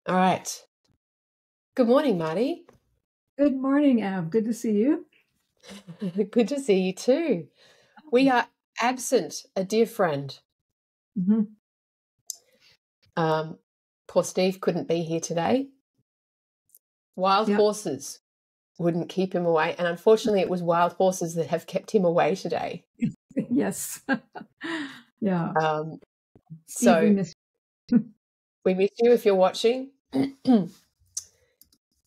All right. Good morning, Marty. Good morning, Ab. Good to see you. Good to see you too. We are absent a dear friend. Mm-hmm. Poor Steve couldn't be here today. Wild Yep. horses wouldn't keep him away. And unfortunately, it was wild horses that have kept him away today. Yes. Yeah. Steve, we So miss you. we miss you if you're watching.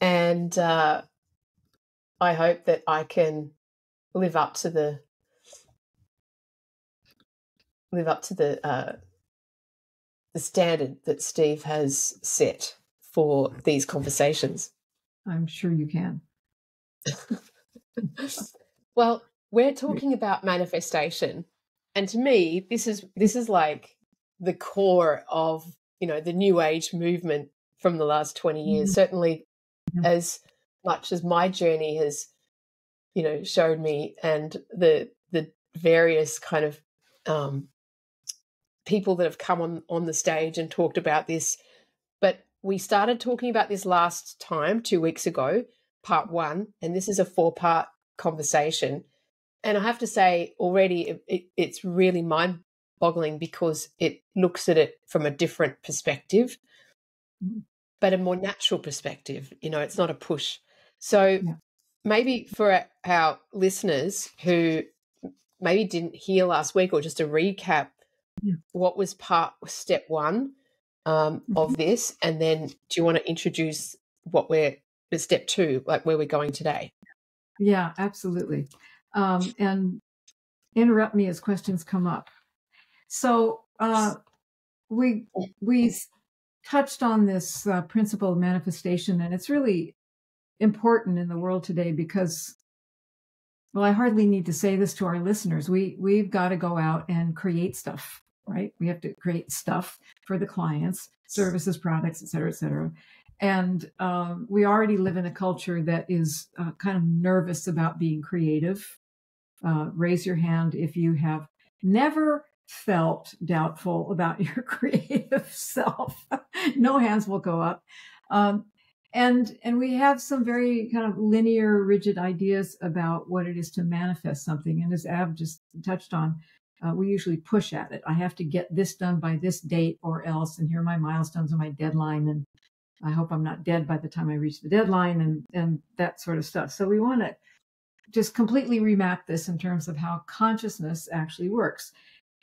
And I hope that I can live up to the standard that Steve has set for these conversations. I'm sure you can. Well, we're talking about manifestation, and to me, this is like the core of the New Age movement from the last 20 years. Certainly, Yeah. as much as my journey has showed me, and the various kind of people that have come on the stage and talked about this. But we started talking about this last time 2 weeks ago, part 1, and this is a 4-part conversation. And I have to say already it's really mind-boggling because it looks at it from a different perspective, but a more natural perspective. It's not a push. So maybe for our listeners who maybe didn't hear last week, or just a recap, what was step 1 of this, and then do you want to introduce what we're step 2, like where we're going today? Yeah, absolutely. And interrupt me as questions come up. So we touched on this principle of manifestation, and it's really important in the world today because, well, I hardly need to say this to our listeners. We've got to go out and create stuff, right? We have to create stuff for the clients, services, products, et cetera, and we already live in a culture that is kind of nervous about being creative. Raise your hand if you have never felt doubtful about your creative self. No hands will go up. And we have some very kind of linear, rigid ideas about what it is to manifest something. And as Ab just touched on, we usually push at it. I have to get this done by this date or else. And here are my milestones and my deadline. And I hope I'm not dead by the time I reach the deadline and that sort of stuff. So we want to just completely remap this in terms of how consciousness actually works.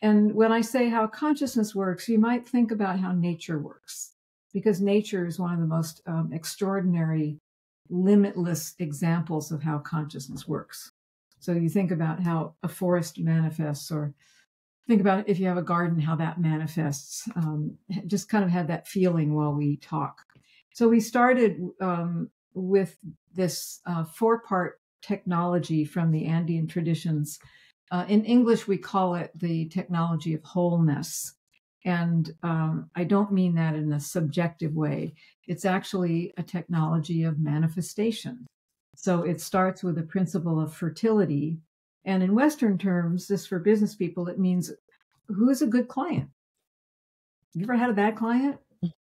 And when I say how consciousness works, you might think about how nature works, because nature is one of the most extraordinary, limitless examples of how consciousness works. So you think about how a forest manifests, or think about if you have a garden, how that manifests. Just kind of had that feeling while we talk. So we started with this 4-part technology from the Andean traditions. In English, we call it the technology of wholeness. And I don't mean that in a subjective way. It's actually a technology of manifestation. So it starts with the principle of fertility. And in Western terms, this for business people, it means who's a good client? You ever had a bad client?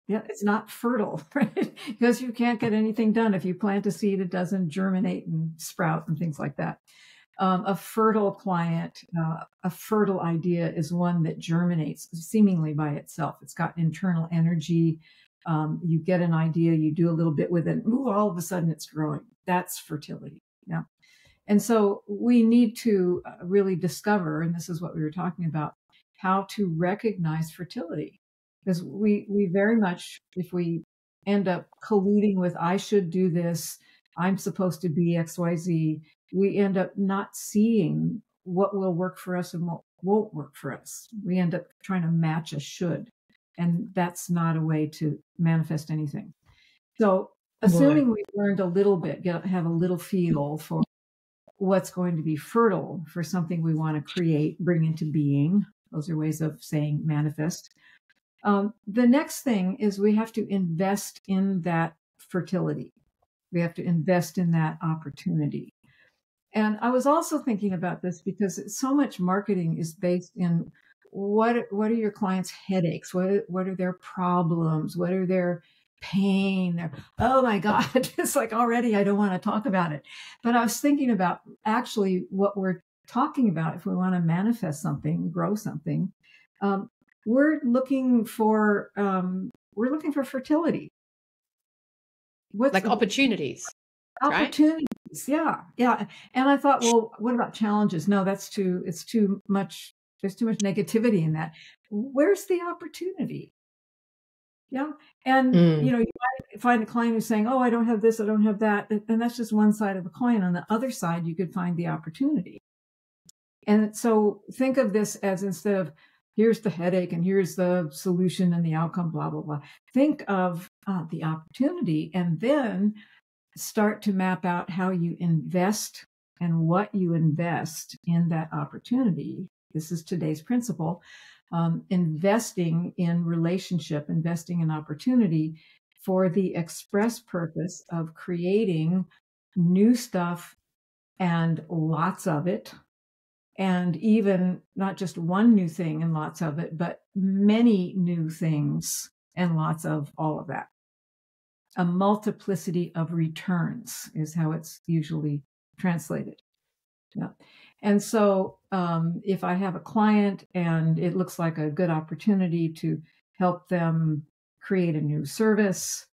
Yeah, it's not fertile, right? Because you can't get anything done if you plant a seed, it doesn't germinate and sprout and things like that. A fertile client, a fertile idea is one that germinates seemingly by itself. It's got internal energy. You get an idea, you do a little bit with it, ooh, all of a sudden it's growing. That's fertility. Yeah. And so we need to really discover, and this is what we were talking about, how to recognize fertility. Because we very much, if we end up colluding with, I should do this, I'm supposed to be XYZ, we end up not seeing what will work for us and what won't work for us. We end up trying to match a should. And that's not a way to manifest anything. So assuming we've learned a little bit, have a little feel for what's going to be fertile for something we want to create, bring into being. Those are ways of saying manifest. The next thing is we have to invest in that fertility. We have to invest in that opportunity. And I was also thinking about this because so much marketing is based in what are your clients' headaches? What are their problems? What are their pain. Oh my God. It's like already I don't want to talk about it. But I was thinking about actually what we're talking about if we want to manifest something, grow something. We're looking for fertility. What's like opportunities? Opportunities. Right? Yeah. And I thought, well, what about challenges? No, it's too much. There's too much negativity in that. Where's the opportunity? Yeah. And, you might find a client who's saying, oh, I don't have this, I don't have that. And that's just one side of the coin. On the other side, you could find the opportunity. And so think of this as, instead of here's the headache and here's the solution and the outcome, blah, blah, blah. Think of the opportunity, and then start to map out how you invest and what you invest in that opportunity. This is today's principle. Investing in relationship, investing in opportunity for the express purpose of creating new stuff, and lots of it. And even not just one new thing and lots of it, but many new things and lots of all of that. A multiplicity of returns is how it's usually translated. Yeah. And so if I have a client and it looks like a good opportunity to help them create a new service,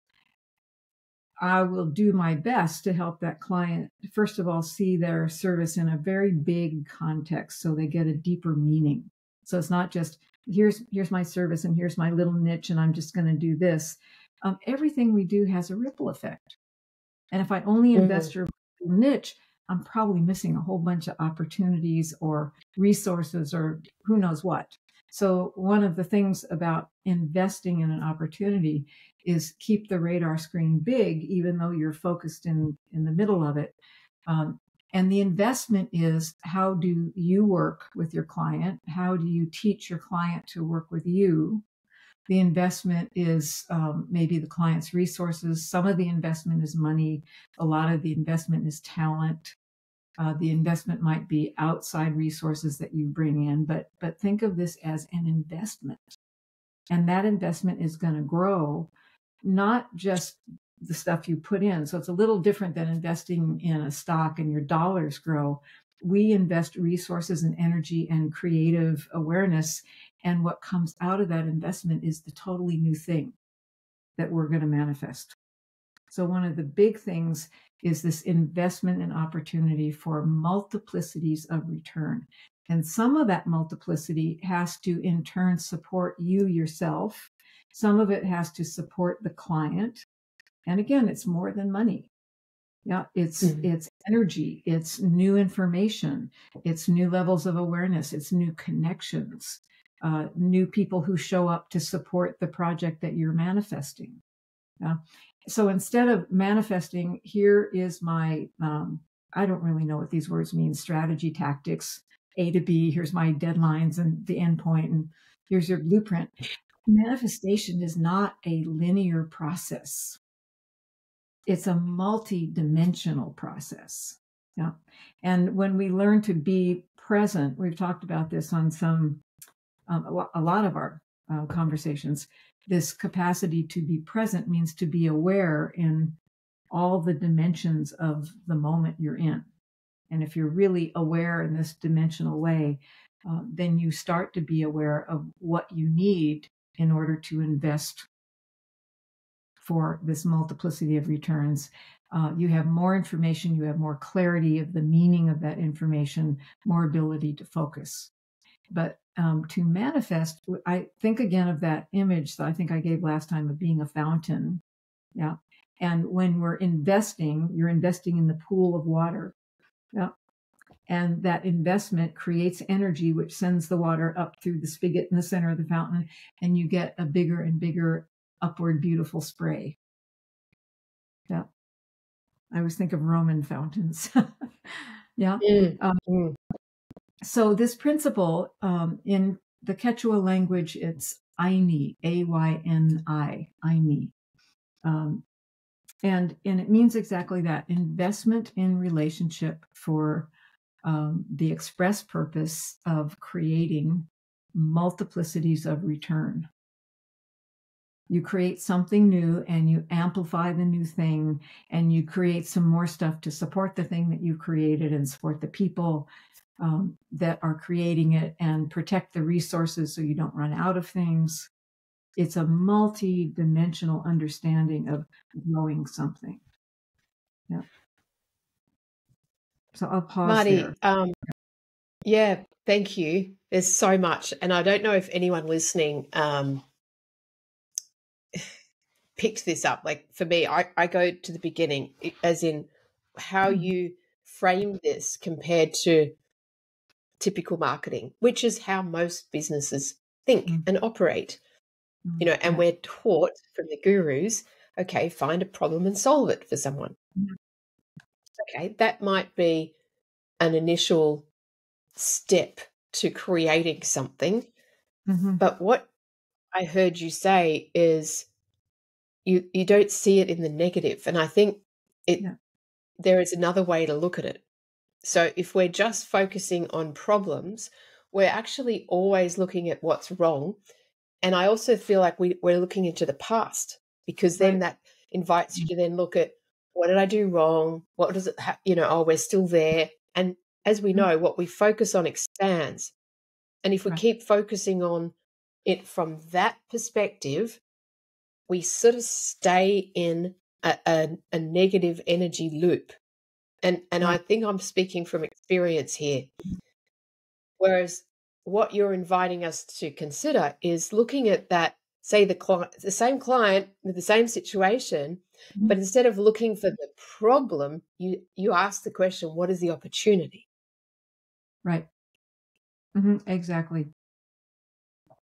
I will do my best to help that client, first of all, see their service in a very big context so they get a deeper meaning. So it's not just, here's my service and here's my little niche and I'm just going to do this. Everything we do has a ripple effect. And if I only invest your niche, I'm probably missing a whole bunch of opportunities or resources or who knows what. So one of the things about investing in an opportunity is keep the radar screen big, even though you're focused in the middle of it. And the investment is, how do you work with your client? How do you teach your client to work with you? The investment is maybe the client's resources. Some of the investment is money. A lot of the investment is talent. The investment might be outside resources that you bring in, but think of this as an investment. And that investment is going to grow, not just the stuff you put in. So it's a little different than investing in a stock and your dollars grow. We invest resources and energy and creative awareness. And what comes out of that investment is the totally new thing that we're going to manifest. So one of the big things is this investment and opportunity for multiplicities of return. And some of that multiplicity has to in turn support you yourself. Some of it has to support the client. And again, it's more than money. Yeah, it's energy, it's new information, it's new levels of awareness, it's new connections, new people who show up to support the project that you're manifesting. Yeah. So instead of manifesting, here is my, I don't really know what these words mean, strategy, tactics, A to B, here's my deadlines and the end point, and here's your blueprint. Manifestation is not a linear process. It's a multi-dimensional process. Yeah. And when we learn to be present, we've talked about this on a lot of our conversations. This capacity to be present means to be aware in all the dimensions of the moment you're in. And if you're really aware in this dimensional way, then you start to be aware of what you need in order to invest for this multiplicity of returns. You have more information, you have more clarity of the meaning of that information, more ability to focus. But to manifest, I think again of that image that I think I gave last time of being a fountain. Yeah. And when we're investing, you're investing in the pool of water. Yeah. And that investment creates energy, which sends the water up through the spigot in the center of the fountain, and you get a bigger and bigger upward, beautiful spray. Yeah. I always think of Roman fountains. Yeah. So this principle, in the Quechua language, it's Ayni, A-Y-N-I, Ayni. And it means exactly that, investment in relationship for the express purpose of creating multiplicities of return. You create something new and you amplify the new thing, and you create some more stuff to support the thing that you created and support the people that are creating it and protect the resources so you don't run out of things. It's a multi-dimensional understanding of growing something. Yeah. So I'll pause there. Marti, yeah, thank you. There's so much. And I don't know if anyone listening picked this up. Like for me, I go to the beginning, as in how you frame this compared to typical marketing, which is how most businesses think and operate. You know, and we're taught from the gurus, okay, find a problem and solve it for someone. Okay, that might be an initial step to creating something. But what I heard you say is you don't see it in the negative. And I think there is another way to look at it. So if we're just focusing on problems, we're actually always looking at what's wrong. And I also feel like we're looking into the past, because then that invites you to then look at, what did I do wrong? What does it oh, we're still there. And as we know, what we focus on expands. And if we keep focusing on it from that perspective, we sort of stay in a negative energy loop. And I think I'm speaking from experience here. Whereas what you're inviting us to consider is looking at that, say the same client with the same situation, but instead of looking for the problem, you ask the question, what is the opportunity? Right. Exactly.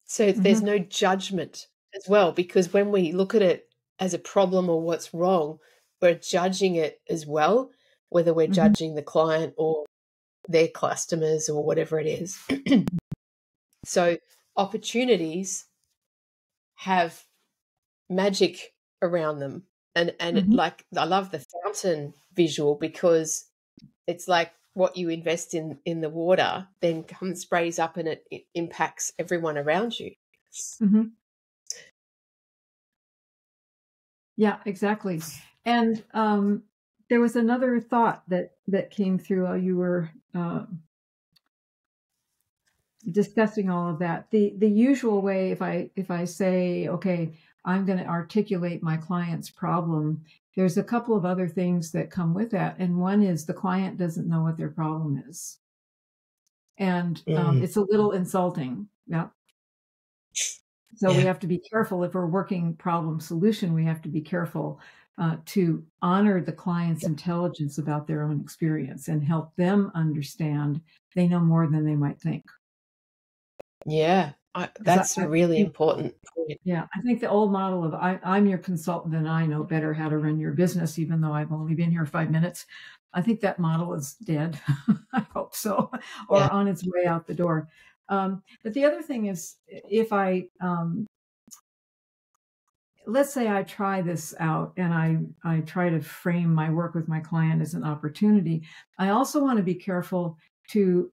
So there's no judgment as well, because when we look at it as a problem or what's wrong, we're judging it as well, whether we're judging the client or their customers or whatever it is. So opportunities have magic around them. And like, I love the fountain visual, because it's like what you invest in the water then comes, sprays up, and it impacts everyone around you. Yeah, exactly. And there was another thought that came through while you were discussing all of that. The usual way, if I say, okay, I'm going to articulate my client's problem, there's a couple of other things that come with that. And one is the client doesn't know what their problem is. And it's a little insulting. Yeah. So we have to be careful. If we're working problem solution, we have to be careful to honor the client's intelligence about their own experience and help them understand they know more than they might think. Yeah, that's a really important point. Yeah, I think the old model of I'm your consultant and I know better how to run your business, even though I've only been here 5 minutes. I think that model is dead. I hope so, or on its way out the door. But the other thing is, if I, let's say I try this out and I try to frame my work with my client as an opportunity, I also want to be careful to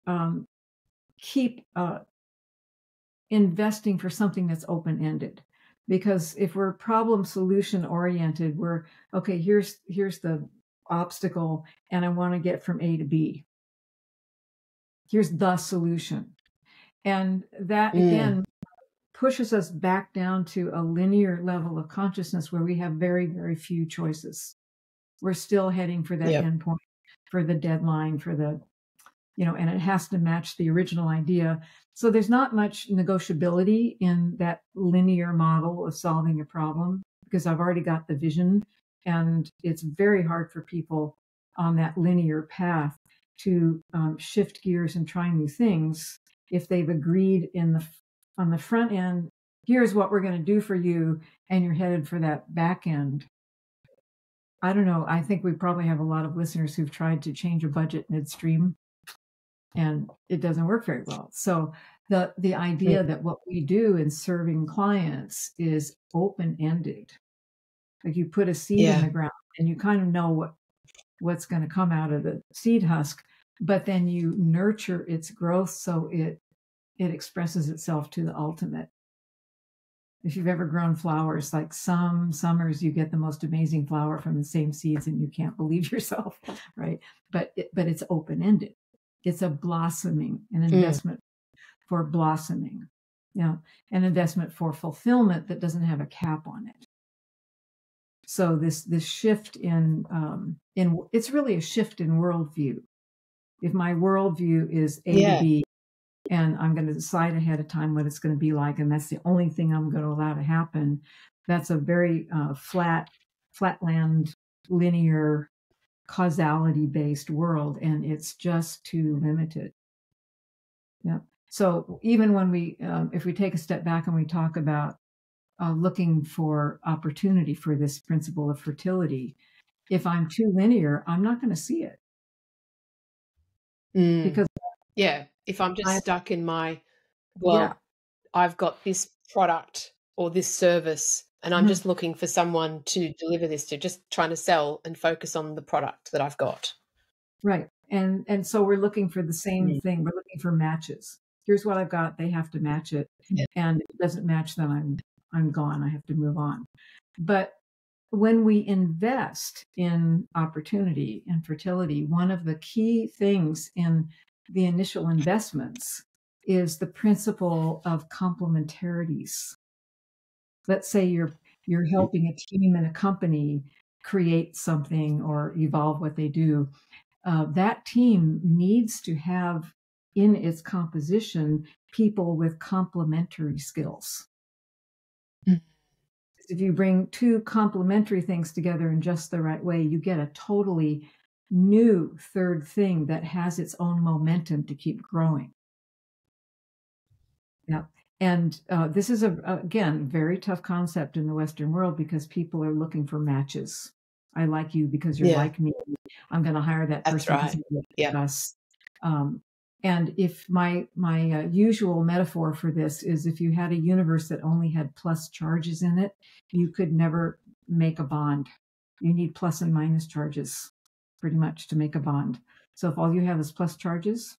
keep investing for something that's open-ended. Because if we're problem solution oriented, we're, okay, here's the obstacle and I want to get from A to B. Here's the solution. And that again pushes us back down to a linear level of consciousness where we have very, very few choices. We're still heading for that endpoint, for the deadline, for the, and it has to match the original idea. So there's not much negotiability in that linear model of solving a problem, because I've already got the vision, and it's very hard for people on that linear path to shift gears and try new things if they've agreed on the front end, here's what we're going to do for you, and you're headed for that back end. I don't know. I think we probably have a lot of listeners who've tried to change a budget midstream, and it doesn't work very well. So the idea that what we do in serving clients is open-ended. Like you put a seed in the ground and you kind of know what's going to come out of the seed husk, but then you nurture its growth so it expresses itself to the ultimate. If you've ever grown flowers, like some summers you get the most amazing flower from the same seeds and you can't believe yourself, right? But it's open-ended. It's a blossoming, an investment for blossoming, an investment for fulfillment that doesn't have a cap on it. So this shift in it's really a shift in worldview. If my worldview is A to B, and I'm going to decide ahead of time what it's going to be like, and that's the only thing I'm going to allow to happen, that's a very flatland, linear, causality-based world, and it's just too limited. Yeah. So even when if we take a step back and we talk about looking for opportunity for this principle of fertility, if I'm too linear, I'm not going to see it. Because if I'm just stuck in my, I've got this product or this service and I'm just looking for someone to deliver this to, just trying to sell and focus on the product that I've got. Right. And so we're looking for the same thing. We're looking for matches. Here's what I've got. They have to match it. And if it doesn't match, then I'm gone. I have to move on. But when we invest in opportunity and fertility, one of the key things in the initial investments is the principle of complementarities. Let's say you're helping a team in a company create something or evolve what they do. That team needs to have in its composition people with complementary skills. If you bring two complementary things together in just the right way, you get a totally new third thing that has its own momentum to keep growing. Yeah. And this is, again, very tough concept in the Western world because people are looking for matches. I like you because you're like me. I'm going to hire that person because you're like us. And if my usual metaphor for this is if you had a universe that only had plus charges in it, you could never make a bond. You need plus and minus charges pretty much to make a bond. So if all you have is plus charges,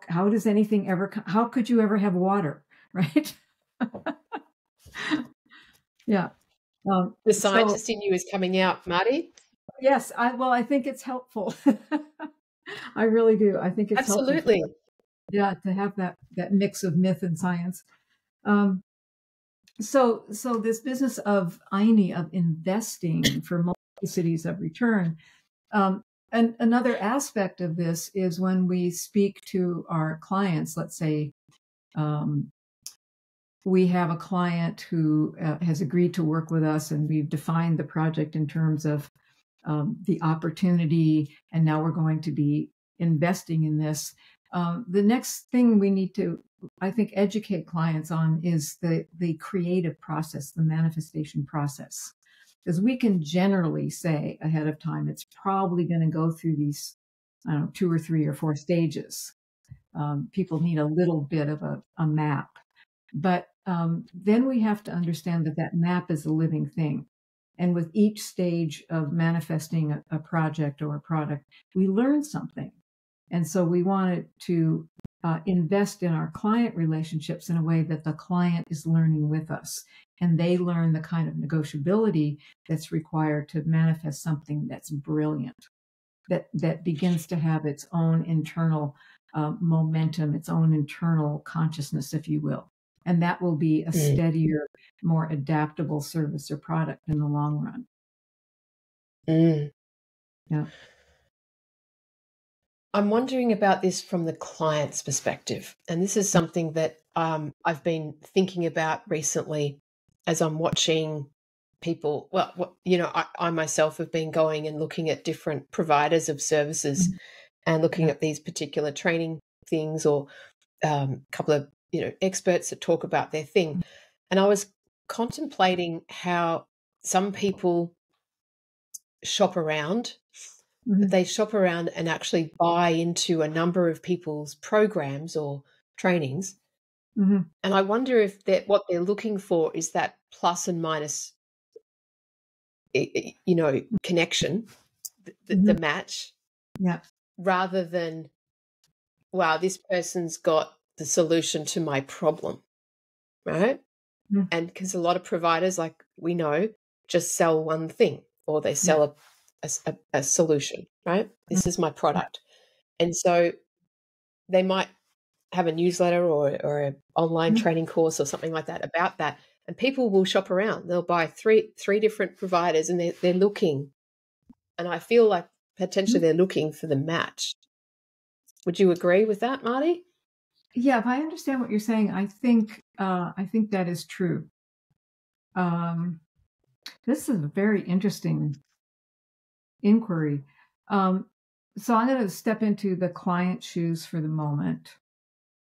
how does anything ever, how could you ever have water, right? Yeah. The scientist in you is coming out, Marti. Yes, I think it's helpful. I really do. I think it's absolutely helpful. Yeah, to have that mix of myth and science. So this business of INI, of investing for multiplicities of return. And another aspect of this is when we speak to our clients, let's say we have a client who has agreed to work with us and we've defined the project in terms of the opportunity, and now we're going to be investing in this. The next thing we need to, I think, educate clients on is the creative process, the manifestation process. Because we can generally say ahead of time, it's probably going to go through these, 2 or 3 or 4 stages. People need a little bit of a map. But then we have to understand that map is a living thing. And with each stage of manifesting a project or a product, we learn something. And so we wanted to invest in our client relationships in a way that the client is learning with us. And they learn the kind of negotiability that's required to manifest something that's brilliant, that begins to have its own internal momentum, its own internal consciousness, if you will. And that will be a steadier, more adaptable service or product in the long run. Yeah. I'm wondering about this from the client's perspective. And this is something that I've been thinking about recently as I'm watching people. Well, I myself have been going and looking at different providers of services and looking at these particular training things or a couple of experts that talk about their thing. And I was contemplating how some people shop around. They shop around and actually buy into a number of people's programs or trainings. And I wonder if what they're looking for is that plus and minus, connection, the match, rather than, wow, this person's got the solution to my problem. right? Mm. And because a lot of providers, like we know, just sell one thing, or they sell a solution, right? This is my product. And so they might have a newsletter or an online training course or something like that about that. And people will shop around. They'll buy three different providers, and they're looking. And I feel like potentially they're looking for the match. Would you agree with that, Marty? Yeah, if I understand what you're saying, I think that is true. This is a very interesting inquiry. So I'm going to step into the client shoes for the moment,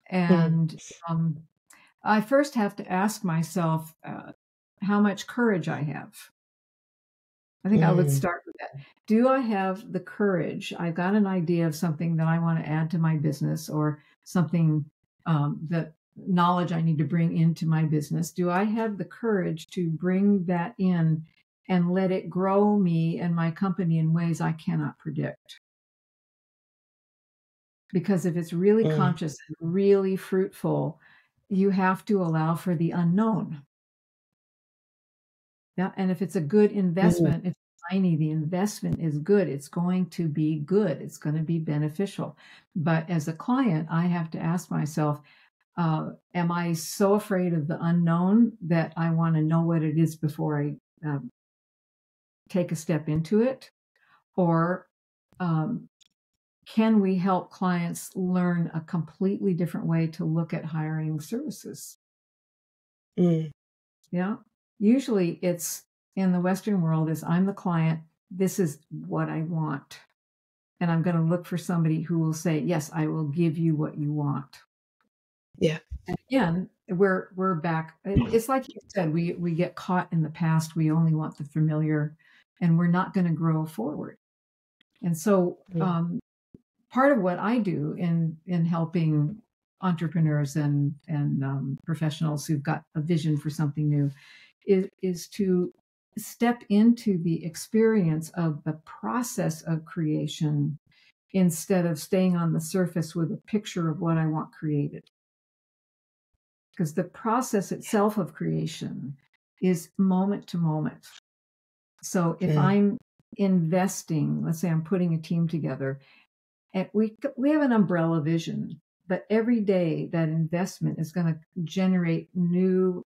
and I first have to ask myself how much courage I have. I think I would start with that. Do I have the courage? I've got an idea of something that I want to add to my business, or something that knowledge I need to bring into my business. Do I have the courage to bring that in and let it grow me and my company in ways I cannot predict? Because if it's really conscious and really fruitful, you have to allow for the unknown. Yeah. And if it's a good investment, if it's tiny, the investment is good, it's going to be good, it's going to be beneficial. But as a client, I have to ask myself, am I so afraid of the unknown that I want to know what it is before I take a step into it? Or can we help clients learn a completely different way to look at hiring services? Yeah. Usually it's in the Western world is I'm the client. This is what I want. And I'm going to look for somebody who will say, yes, I will give you what you want. Yeah. And again, we're back. It's like you said, we get caught in the past. We only want the familiar, and we're not going to grow forward. And so part of what I do in helping entrepreneurs and professionals who've got a vision for something new is to step into the experience of the process of creation instead of staying on the surface with a picture of what I want created. Because the process itself of creation is moment to moment. So if I'm investing, let's say I'm putting a team together, and we have an umbrella vision, but every day that investment is going to generate new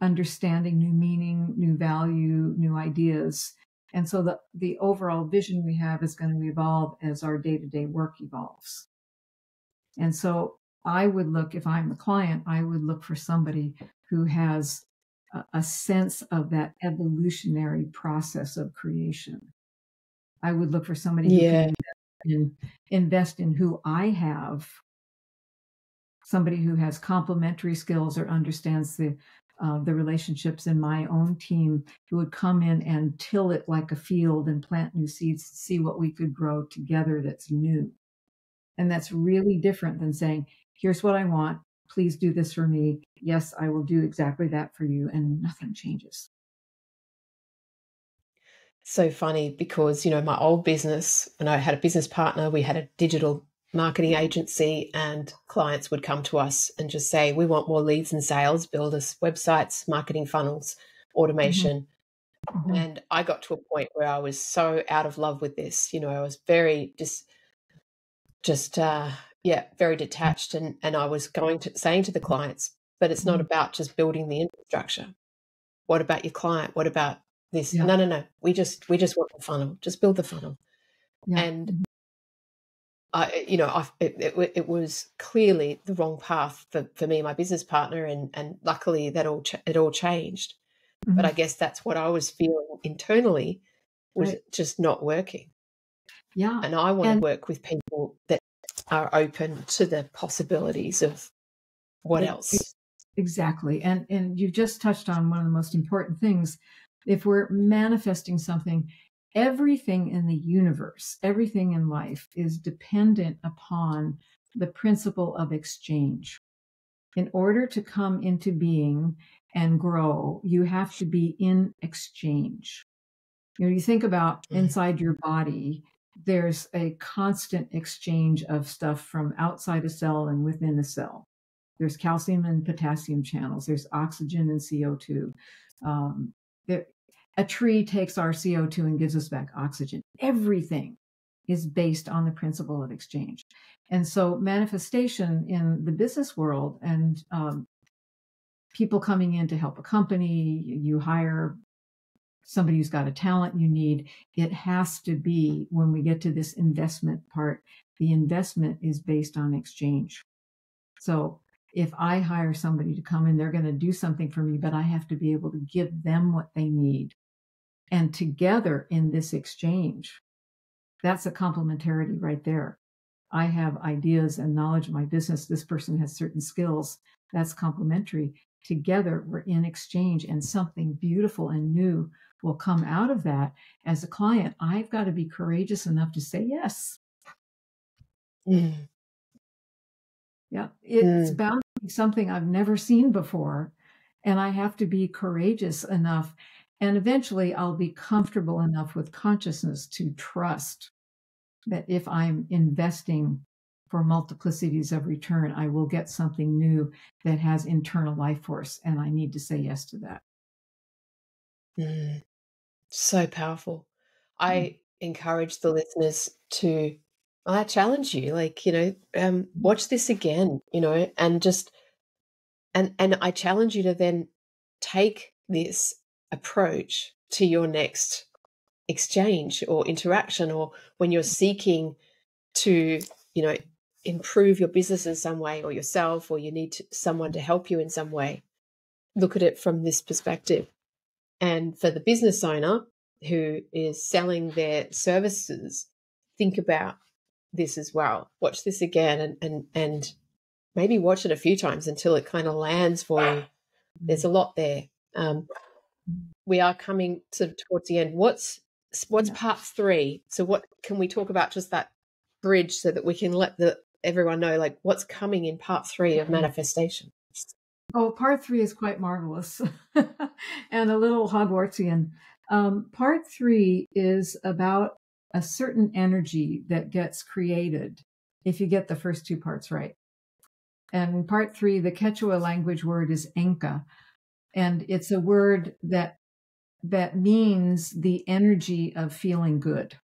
understanding, new meaning, new value, new ideas. And so the overall vision we have is going to evolve as our day-to-day work evolves. And so I would look, if I'm the client, I would look for somebody who has a sense of that evolutionary process of creation. I would look for somebody who can invest in who I have, somebody who has complementary skills or understands the relationships in my own team, who would come in and till it like a field and plant new seeds to see what we could grow together that's new. And that's really different than saying, here's what I want. Please do this for me. Yes, I will do exactly that for you. And nothing changes. So funny because, my old business, when I had a business partner, we had a digital marketing agency, and clients would come to us and just say, we want more leads and sales, build us websites, marketing funnels, automation. And I got to a point where I was so out of love with this. I was very very detached. And I was saying to the clients, but it's not about just building the infrastructure. What about your client? What about this? Yeah. No. We just want the funnel. Just build the funnel. Yeah. And it was clearly the wrong path for me and my business partner, and luckily it all changed. But I guess that's what I was feeling internally was just not working. Yeah. And I want to work with people that are open to the possibilities of what else. Exactly. And you just touched on one of the most important things. If we're manifesting something, everything in the universe, everything in life is dependent upon the principle of exchange. In order to come into being and grow, you have to be in exchange. You think about inside your body, there's a constant exchange of stuff from outside a cell and within a cell. There's calcium and potassium channels. There's oxygen and CO2. A tree takes our CO2 and gives us back oxygen. Everything is based on the principle of exchange. And so manifestation in the business world and people coming in to help a company, you hire somebody who's got a talent you need, it has to be, when we get to this investment part, the investment is based on exchange. So if I hire somebody to come in, they're going to do something for me, but I have to be able to give them what they need. And together in this exchange, that's a complementarity right there. I have ideas and knowledge of my business. This person has certain skills. That's complementary. Together, we're in exchange, and something beautiful and new will come out of that. As a client, I've got to be courageous enough to say yes. Mm. Yeah, it's bound to be something I've never seen before, and I have to be courageous enough. And eventually, I'll be comfortable enough with consciousness to trust that if I'm investing for multiplicities of return, I will get something new that has internal life force, and I need to say yes to that. So powerful. I encourage the listeners to, I challenge you, like, watch this again, and just, and I challenge you to then take this approach to your next exchange or interaction, or when you're seeking to, improve your business in some way, or yourself, or you need someone to help you in some way. Look at it from this perspective. And for the business owner who is selling their services, think about this as well. Watch this again and maybe watch it a few times until it kind of lands for you. There's a lot there. We are coming sort of towards the end. What's part 3? So what can we talk about, just that bridge, so that we can let everyone know, like, what's coming in part 3 of manifestation? Oh, part 3 is quite marvelous and a little Hogwartsian. Part 3 is about a certain energy that gets created if you get the first 2 parts right. And part 3, the Quechua language word is Enka, and it's a word that means the energy of feeling good.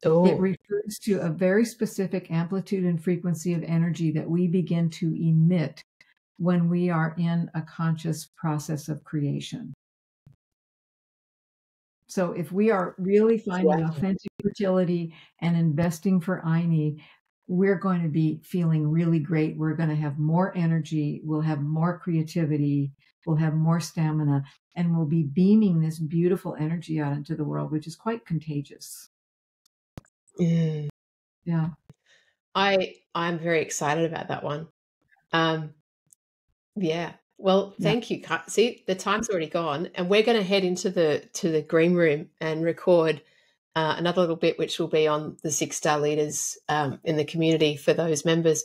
Oh. It refers to a very specific amplitude and frequency of energy that we begin to emit when we are in a conscious process of creation. So if we are really finding authentic fertility and investing for Aini, we're going to be feeling really great. We're going to have more energy. We'll have more creativity. We'll have more stamina, and we'll be beaming this beautiful energy out into the world, which is quite contagious. Yeah. I'm very excited about that one. Yeah. Well, thank you. See, the time's already gone, and we're going to head into the green room and record another little bit, which will be on the 6-star leaders in the community for those members.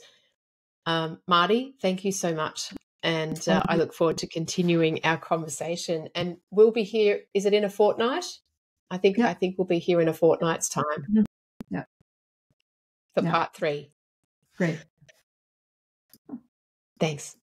Marti, thank you so much. And I look forward to continuing our conversation. And we'll be here. Is it in a fortnight? I think we'll be here in a fortnight's time. Yeah. For part 3. Great. Thanks.